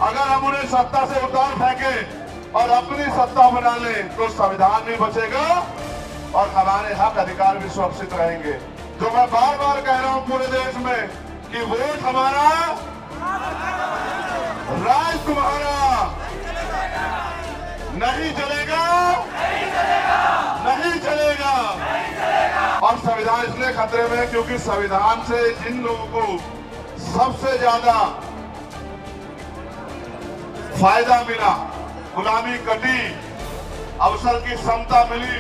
अगर हम उन्हें सत्ता से उतार फेंके और अपनी सत्ता बना लें तो संविधान भी बचेगा और हमारे हक अधिकार भी सुरक्षित रहेंगे। जो मैं बार बार कह रहा हूं पूरे देश में कि वोट हमारा, राज तुम्हारा, नहीं चलेगा, नहीं चलेगा। और संविधान इसलिए खतरे में है क्योंकि संविधान से जिन लोगों को सबसे ज्यादा फायदा मिला, गुलामी कटी, अवसर की समता मिली,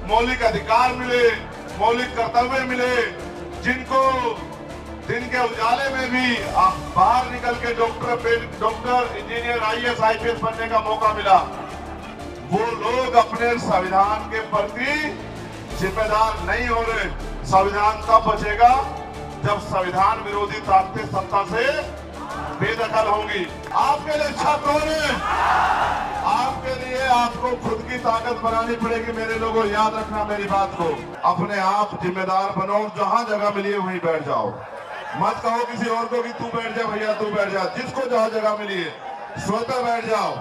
मौलिक अधिकार मिले, मौलिक कर्तव्य मिले, जिनको दिन के उजाले में भी बाहर निकल के डॉक्टर, इंजीनियर, आईएएस, आईपीएस बनने का मौका मिला, वो लोग अपने संविधान के प्रति जिम्मेदार नहीं हो रहे। संविधान तब बचेगा जब संविधान विरोधी ताकतें सत्ता से बेदखल होंगी। आपके लिए अच्छा कौन है? आपके लिए आपको खुद की ताकत बनानी पड़ेगी। मेरे लोगों, याद रखना मेरी बात को। अपने आप जिम्मेदार बनो, जहां जगह मिली है वहीं बैठ जाओ। मत कहो किसी और को कि तू बैठ जा भैया, तू बैठ जा। जिसको जहां जगह मिली है स्वतः बैठ जाओ।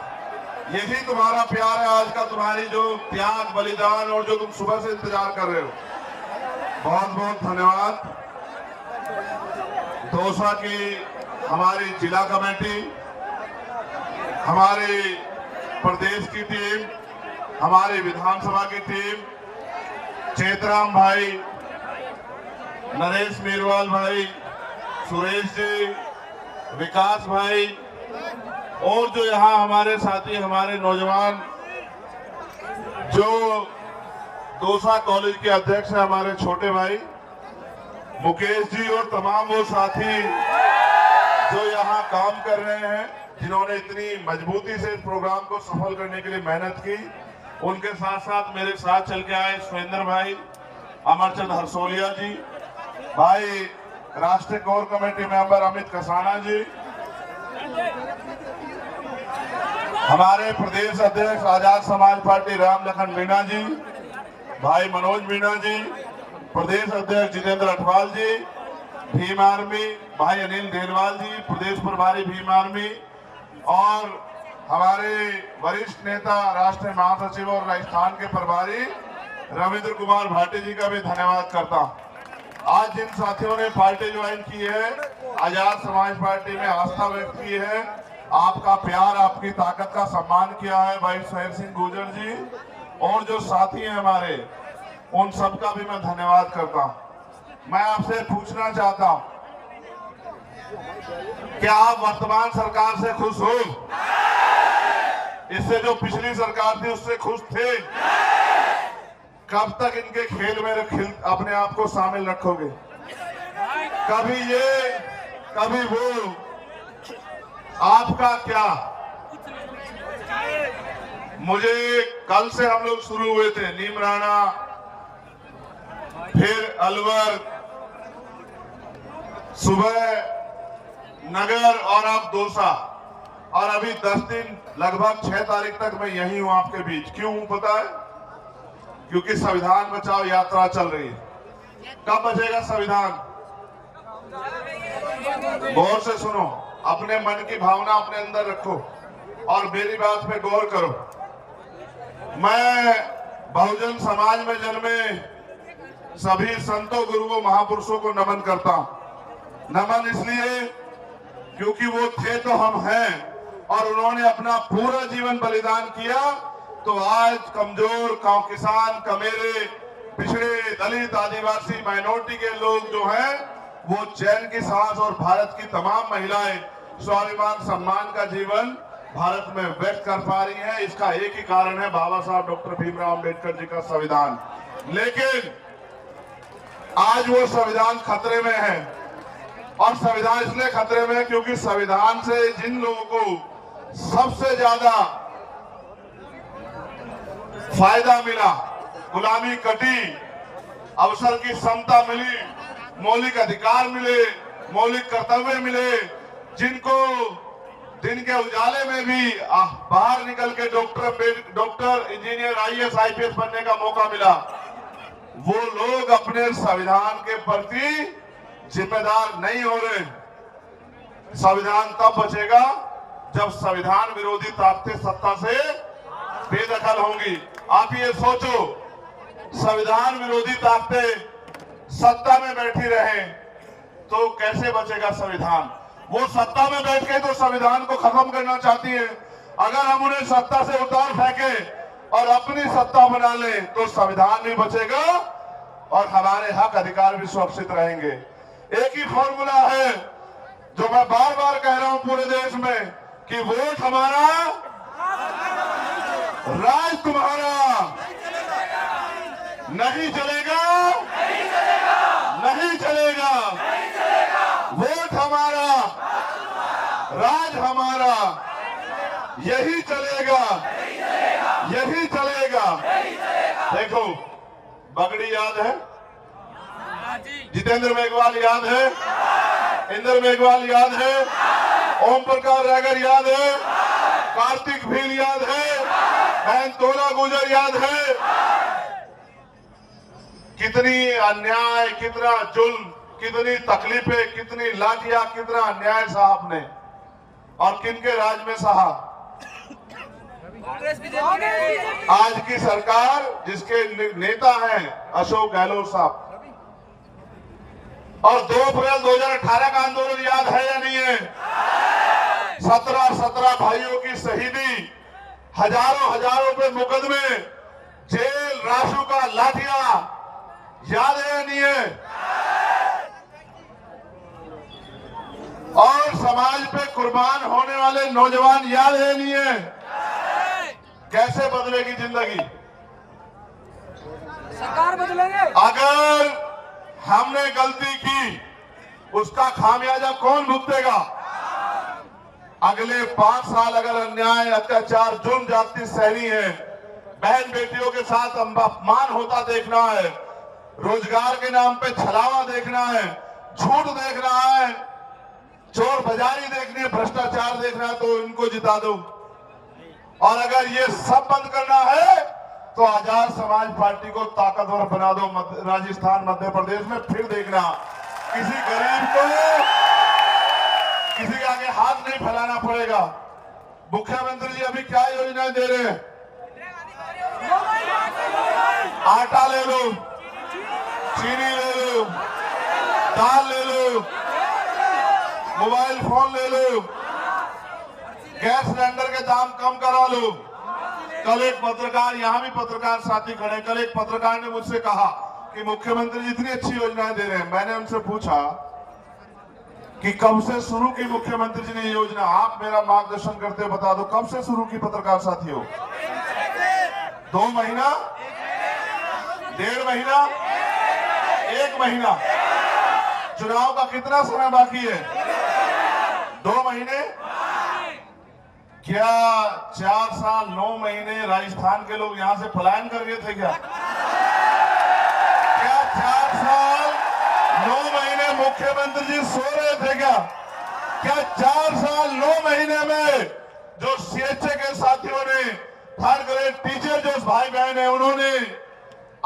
यही तुम्हारा प्यार है आज का, तुम्हारी जो त्याग, बलिदान और जो तुम सुबह से इंतजार कर रहे हो। बहुत बहुत धन्यवाद। दौसा की हमारी जिला कमेटी, हमारे प्रदेश की टीम, हमारी विधानसभा की टीम, चेतराम भाई, नरेश मीरवाल भाई, सुरेश जी, विकास भाई और जो यहाँ हमारे साथी, हमारे नौजवान जो दौसा कॉलेज के अध्यक्ष हैं, हमारे छोटे भाई मुकेश जी और तमाम वो साथी जो यहाँ काम कर रहे हैं, जिन्होंने इतनी मजबूती से इस प्रोग्राम को सफल करने के लिए मेहनत की। उनके साथ साथ मेरे साथ चल के आए सुरेंद्र भाई, अमरचंद हरसोलिया जी, भाई राष्ट्रीय core committee member Amit Kasana ji, हमारे प्रदेश अध्यक्ष आजाद समाज पार्टी राम लखन मीणा जी, भाई मनोज मीणा जी, प्रदेश अध्यक्ष जितेंद्र अठवाल जी, भीम आर्मी भाई अनिल देनवाल जी, प्रदेश प्रभारी भीम आर्मी, और हमारे वरिष्ठ नेता राष्ट्रीय महासचिव और राजस्थान के प्रभारी रविंद्र कुमार भाटी जी का भी धन्यवाद करता हूं। आज जिन साथियों ने पार्टी ज्वाइन की है, आजाद समाज पार्टी में आस्था व्यक्त की है, आपका प्यार, आपकी ताकत का सम्मान किया है, भाई सोहेल सिंह गुर्जर जी और जो साथी हैं हमारे, उन सबका भी मैं धन्यवाद करता हूं। मैं आपसे पूछना चाहता हूं, क्या आप वर्तमान सरकार से खुश हो? इससे जो पिछली सरकार थी उससे खुश थे? कब तक इनके खेल में अपने आप को शामिल रखोगे? कभी ये कभी वो, आपका क्या? मुझे कल से हम लोग शुरू हुए थे, नीमराना, फिर अलवर, सुबह नगर और अब दौसा, और अभी 10 दिन लगभग 6 तारीख तक मैं यही हूं आपके बीच। क्यों हूं पता है? क्योंकि संविधान बचाओ यात्रा चल रही है। कब बचेगा संविधान? गौर से सुनो, अपने मन की भावना अपने अंदर रखो और मेरी बात पे गौर करो। मैं बहुजन समाज में जन्मे सभी संतों, गुरुओं, महापुरुषों को नमन करता हूं। नमन इसलिए क्योंकि वो थे तो हम हैं, और उन्होंने अपना पूरा जीवन बलिदान किया, तो आज कमजोर, किसान, कमेरे, पिछड़े, दलित, आदिवासी, माइनॉरिटी के लोग जो हैं, वो चैन की सांस और भारत की तमाम महिलाएं स्वाभिमान, सम्मान का जीवन भारत में व्यक्त कर पा रही हैं। इसका एक ही कारण है, बाबा साहब डॉक्टर भीमराव अंबेडकर जी का संविधान। लेकिन आज वो संविधान खतरे में है, और संविधान इसलिए खतरे में है क्योंकि संविधान से जिन लोगों को सबसे ज्यादा फायदा मिला, गुलामी कटी, अवसर की समता मिली, मौलिक अधिकार मिले, मौलिक कर्तव्य मिले, जिनको दिन के उजाले में भी बाहर निकल के डॉक्टर, इंजीनियर, आईएएस, आईपीएस बनने का मौका मिला, वो लोग अपने संविधान के प्रति जिम्मेदार नहीं हो रहे। संविधान तब बचेगा जब संविधान विरोधी ताकतें सत्ता से बेदखल होंगी। आप ये सोचो, संविधान विरोधी ताकतें सत्ता में बैठी रहे तो कैसे बचेगा संविधान। वो सत्ता में बैठ के तो संविधान को खत्म करना चाहती है। अगर हम उन्हें सत्ता से उतार फेंके और अपनी सत्ता बना ले तो संविधान भी बचेगा और हमारे हक अधिकार भी सुरक्षित रहेंगे। एक ही फॉर्मूला है जो मैं बार बार कह रहा हूं पूरे देश में कि वोट हमारा, राज तुम्हारा, नहीं चलेगा, नहीं चलेगा। वोट हमारा, राज हमारा, यही चलेगा, यही चलेगा। देखो, बगड़ी याद है, जितेंद्र मेघवाल याद है, इंद्र मेघवाल याद है, ओम प्रकाश रागर याद है, कार्तिक भील याद है, बहन तोला गुजर याद है। कितनी अन्याय, कितना जुल्म, कितनी तकलीफें, कितनी लाठियां, कितना अन्याय साहब ने और किनके राज में सहा। आज की सरकार जिसके नेता हैं अशोक गहलोत साहब, और 2 अप्रैल 2018 का आंदोलन याद है या नहीं है। 17 भाइयों की शहीदी, हजारों पे मुकदमे, जेल, राशु का लाठियां, याद है या नहीं है। और समाज पे कुर्बान होने वाले नौजवान याद है नहीं है। कैसे बदलेगी जिंदगी, सरकार बदलेंगे। अगर हमने गलती की उसका खामियाजा कौन भुगतेगा। अगले 5 साल अगर अन्याय, अत्याचार, जुल्म जाति सहनी है, बहन बेटियों के साथ अपमान होता देखना है, रोजगार के नाम पे छलावा देखना है, झूठ देख रहा है, चोर बाजारी देखनी है, भ्रष्टाचार देखना है, तो इनको जिता दो। और अगर ये सब बंद करना है तो आजाद समाज पार्टी को ताकतवर बना दो। राजस्थान, मध्य प्रदेश में फिर देखना, किसी गरीब को किसी के आगे हाथ नहीं फैलाना पड़ेगा। मुख्यमंत्री जी अभी क्या योजनाएं दे रहे हैं। आटा ले लो, चीनी ले लो, दाल ले लो, मोबाइल फोन ले लो, गैस सिलेंडर के दाम कम करा लो। कल एक पत्रकार, यहाँ भी पत्रकार साथी खड़े, कल एक पत्रकार ने मुझसे कहा कि मुख्यमंत्री जी इतनी अच्छी योजनाएं दे रहे हैं। मैंने उनसे पूछा कि कब से शुरू की मुख्यमंत्री जी ने योजना, आप मेरा मार्गदर्शन करते बता दो, कब से शुरू की पत्रकार साथियों। 2 महीना, 1.5 महीना, 1 महीना। चुनाव का कितना समय बाकी है। 2 महीने क्या 4 साल 9 महीने राजस्थान के लोग यहां से पलायन कर गए थे क्या 4 साल 9 महीने मुख्यमंत्री जी सो रहे थे क्या 4 साल 9 महीने में जो सीएचए के साथियों ने, 3rd ग्रेड टीचर जो भाई बहन है उन्होंने,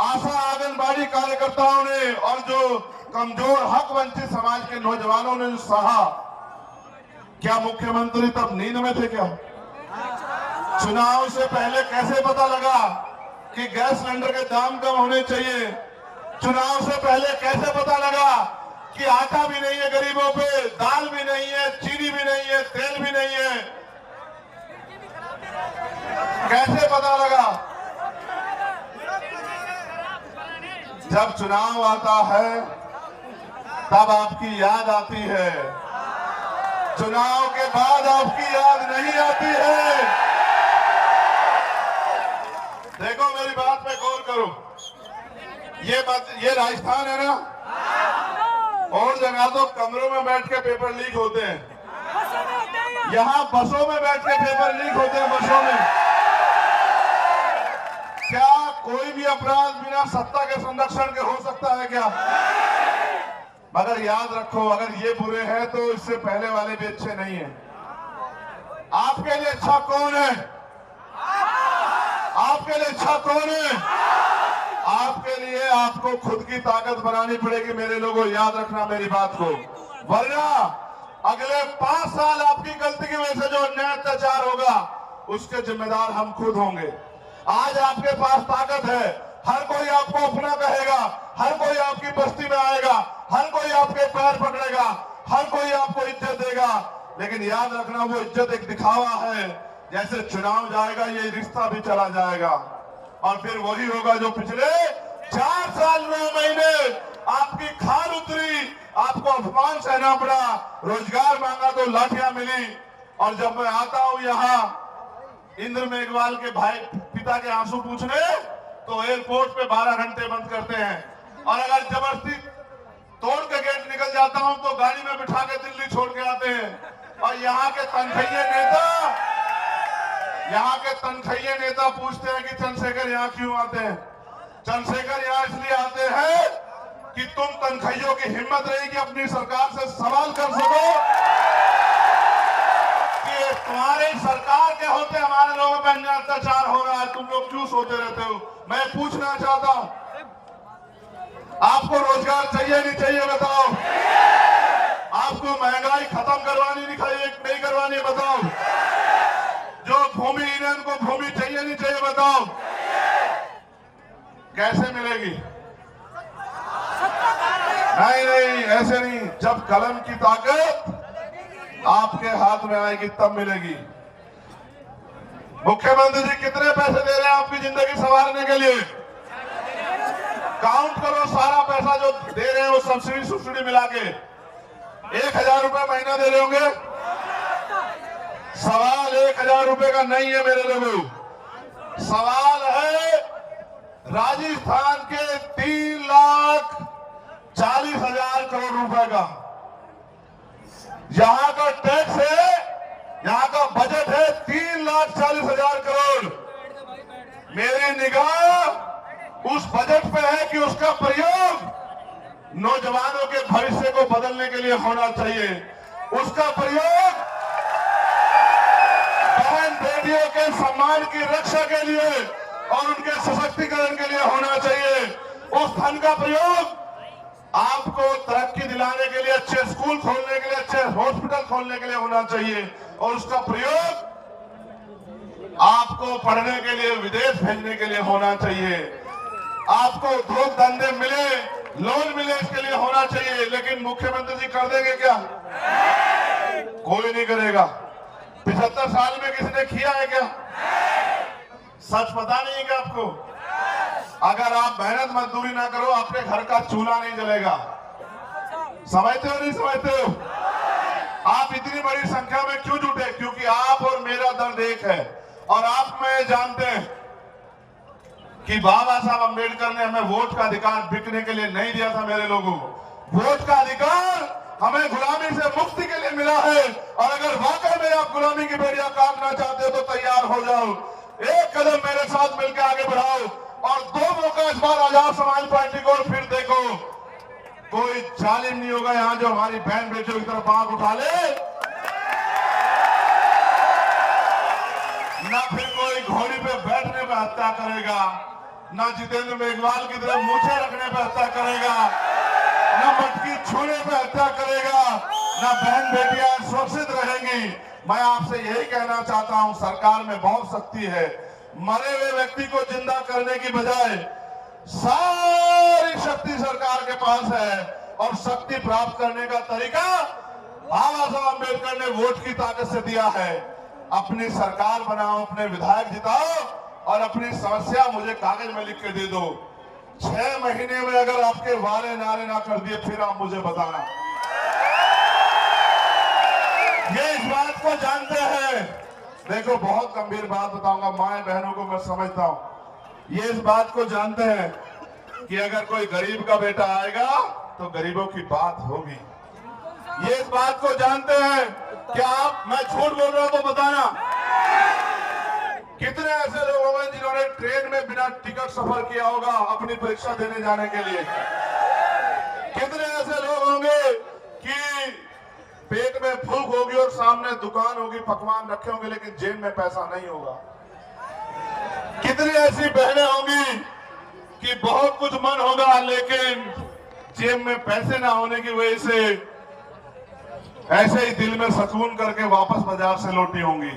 आशा आंगनबाड़ी कार्यकर्ताओं ने और जो कमजोर हक वंचित समाज के नौजवानों ने जो सहा, क्या मुख्यमंत्री तब नींद में थे क्या। चुनाव से पहले कैसे पता लगा कि गैस सिलेंडर के दाम कम होने चाहिए। चुनाव से पहले कैसे पता लगा कि आटा भी नहीं है गरीबों पे, दाल भी नहीं है, चीनी भी नहीं है, तेल भी नहीं है। कैसे पता लगा। जब चुनाव आता है तब आपकी याद आती है, चुनाव के बाद आपकी याद नहीं आती है। देखो मेरी बात पे गौर करो, ये राजस्थान है ना, और जगह तो कमरों में बैठ के पेपर लीक होते हैं, यहाँ बसों में बैठ के पेपर लीक होते हैं। बसों में क्या कोई भी अपराध बिना सत्ता के संरक्षण के हो सकता है क्या। मगर याद रखो, अगर ये बुरे हैं तो इससे पहले वाले भी अच्छे नहीं हैं। आपके लिए अच्छा कौन है, आपके लिए अच्छा कौन है। आपके लिए आपको खुद की ताकत बनानी पड़ेगी मेरे लोगों, याद रखना मेरी बात को, वरना अगले 5 साल आपकी गलती की वजह से जो अन्याय अत्याचार होगा उसके जिम्मेदार हम खुद होंगे। आज आपके पास ताकत है, हर कोई आपको अपना कहेगा, हर कोई आपकी बस्ती में आएगा, हर कोई आपके पैर पकड़ेगा, हर कोई आपको इज्जत देगा। लेकिन याद रखना, वो इज्जत एक दिखावा है। जैसे चुनाव जाएगा ये रिश्ता भी चला जाएगा और फिर वही होगा जो पिछले 4 साल 9 महीने आपकी खाल उतरी, आपको अपमान सहना पड़ा, रोजगार मांगा तो लाठियां मिली। और जब मैं आता हूं यहाँ इंद्र मेघवाल के भाई पिता के आंसू पूछने, तो एयरपोर्ट पे 12 घंटे बंद करते हैं और अगर जबरदस्ती तोड़ के गेट निकल जाता हूं तो गाड़ी में बिठा के दिल्ली छोड़ के आते हैं। और यहाँ के तनखैये नेता पूछते हैं कि चंद्रशेखर यहाँ क्यों आते हैं। चंद्रशेखर यहाँ इसलिए आते हैं कि तुम तनखैयों की हिम्मत रही कि अपनी सरकार से सवाल कर सको कि तुम्हारे सरकार के होते हमारे लोगों पर अन्याय अत्याचार हो रहा है, तुम लोग क्यों सोते रहते हो। मैं पूछना चाहता हूं, आपको रोजगार चाहिए नहीं चाहिए बताओ? आपको महंगाई खत्म करवानी नहीं करवानी बताओ? जो भूमिहीन है उनको भूमि चाहिए नहीं चाहिए बताओ? कैसे मिलेगी? नहीं, ऐसे नहीं। जब कलम की ताकत आपके हाथ में आएगी तब मिलेगी। मुख्यमंत्री जी कितने पैसे दे रहे हैं आपकी जिंदगी संवारने के लिए? काउंट करो सारा पैसा जो दे रहे हैं वो सब्सिडी मिला के 1000 रुपए महीना दे रहे होंगे। सवाल 1000 रुपए का नहीं है मेरे लोगों, सवाल है राजस्थान के 3,40,000 करोड़ रुपए का। यहां का टैक्स है, यहां का बजट है 3,40,000 करोड़। मेरी निगाह उस बजट पे है कि उसका प्रयोग नौजवानों के भविष्य को बदलने के लिए होना चाहिए। उसका प्रयोग बहन बेटियों के सम्मान की रक्षा के लिए और उनके सशक्तिकरण के लिए होना चाहिए। उस धन का प्रयोग आपको तरक्की दिलाने के लिए, अच्छे स्कूल खोलने के लिए, अच्छे हॉस्पिटल खोलने के लिए होना चाहिए। और उसका प्रयोग आपको पढ़ने के लिए, विदेश भेजने के लिए होना चाहिए। आपको उद्योग धंधे मिले, लोन मिले, इसके लिए होना चाहिए। लेकिन मुख्यमंत्री जी कर देंगे क्या? कोई नहीं करेगा। 75 साल में किसी ने किया है क्या? सच पता नहीं है क्या आपको? अगर आप मेहनत मजदूरी ना करो आपके घर का चूल्हा नहीं जलेगा। समझते हो नहीं समझते हो? आप इतनी बड़ी संख्या में क्यों जुटे? क्योंकि आप और मेरा दर्द एक है। और आप में जानते हैं कि बाबा साहब अम्बेडकर ने हमें वोट का अधिकार बिकने के लिए नहीं दिया था। मेरे लोगों, वोट का अधिकार हमें गुलामी से मुक्ति के लिए मिला है। और अगर वाकई में आप गुलामी की बेड़ियां काटना चाहते हो तो तैयार हो जाओ, एक कदम मेरे साथ मिलकर आगे बढ़ाओ और 2 मौका इस बार आजाद समाज पार्टी को। और फिर देखो, कोई जालिम नहीं होगा यहां जो हमारी बहन बेटियों की तरफ आंख उठा ले, ना फिर कोई घोड़ी पे बैठने पे हत्या करेगा, ना जितेंद्र मेघवाल की तरफ मूछें रखने पे हत्या करेगा, ना मटकी छूने पे हत्या करेगा, ना बहन बेटियां सुरक्षित रहेंगी। मैं आपसे यही कहना चाहता हूं, सरकार में बहुत शक्ति है। मरे हुए व्यक्ति को जिंदा करने की बजाय सारी शक्ति सरकार के पास है। और शक्ति प्राप्त करने का तरीका बाबा साहब अम्बेडकर ने वोट की ताकत से दिया है। अपनी सरकार बनाओ, अपने विधायक जिताओ और अपनी समस्या मुझे कागज में लिख के दे दो। 6 महीने में अगर आपके वारे नारे ना कर दिए फिर आप मुझे बताना। ये इस बात को जानते हैं। देखो, बहुत गंभीर बात बताऊंगा, माए बहनों को मैं समझता हूं। ये इस बात को जानते हैं कि अगर कोई गरीब का बेटा आएगा तो गरीबों की बात होगी। ये इस बात को जानते हैं। क्या आप, मैं झूठ बोल रहा हूं तो बताना, कितने ऐसे लोग होंगे जिन्होंने ट्रेन में बिना टिकट सफर किया होगा अपनी परीक्षा देने जाने के लिए? कितने ऐसे लोग होंगे कि पेट में भूख होगी और सामने दुकान होगी, पकवान रखे होंगे लेकिन जेब में पैसा नहीं होगा? कितनी ऐसी बहनें होंगी कि बहुत कुछ मन होगा लेकिन जेब में पैसे ना होने की वजह से ऐसे ही दिल में सुकून करके वापस बाजार से लौटी होंगी।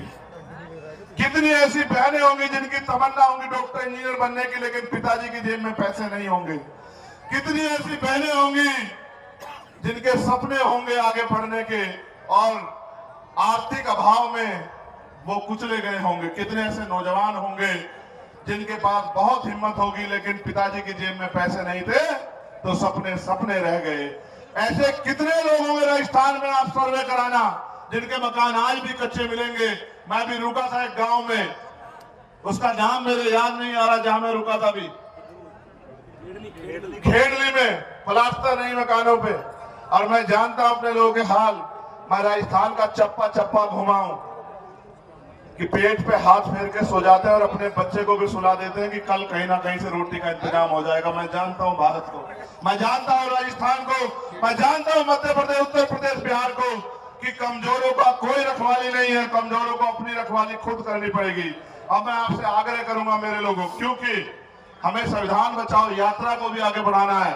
कितनी ऐसी बहनें होंगी जिनकी तमन्ना होंगी डॉक्टर इंजीनियर बनने की, लेकिन पिताजी की जेब में पैसे नहीं होंगे। कितनी ऐसी बहनें होंगी जिनके सपने होंगे आगे बढ़ने के और आर्थिक अभाव में वो कुचले गए होंगे। कितने ऐसे नौजवान होंगे जिनके पास बहुत हिम्मत होगी लेकिन पिताजी की जेब में पैसे नहीं थे तो सपने सपने रह गए। ऐसे कितने लोग होंगे राजस्थान में, आप सर्वे कराना, जिनके मकान आज भी कच्चे मिलेंगे। मैं भी रुका था एक गांव में, उसका नाम मेरे याद नहीं आ रहा, जहां मैं रुका था भी खेड़ली में, प्लास्टर नहीं मकानों पे। और मैं जानता हूं अपने लोगों के हाल। मैं राजस्थान का चप्पा चप्पा घुमाऊं कि पेट पे हाथ फेर के सो जाते हैं और अपने बच्चे को भी सुला देते हैं कि कल कहीं ना कहीं से रोटी का इंतजाम हो जाएगा। मैं जानता हूं भारत को, मैं जानता हूं राजस्थान को, मैं जानता हूं मध्य प्रदेश, उत्तर प्रदेश, बिहार को कि कमजोरों का कोई रखवाली नहीं है। कमजोरों को अपनी रखवाली खुद करनी पड़ेगी। अब मैं आपसे आग्रह करूंगा मेरे लोगों, क्योंकि हमें संविधान बचाओ यात्रा को भी आगे बढ़ाना है।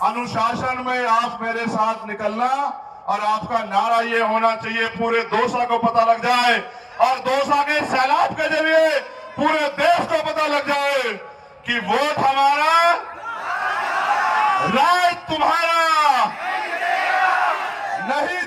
अनुशासन में आप मेरे साथ निकलना और आपका नारा ये होना चाहिए, पूरे दौसा को पता लग जाए और दौसा के सैलाब के जरिए पूरे देश को पता लग जाए कि वोट हमारा, राज तुम्हारा, नहीं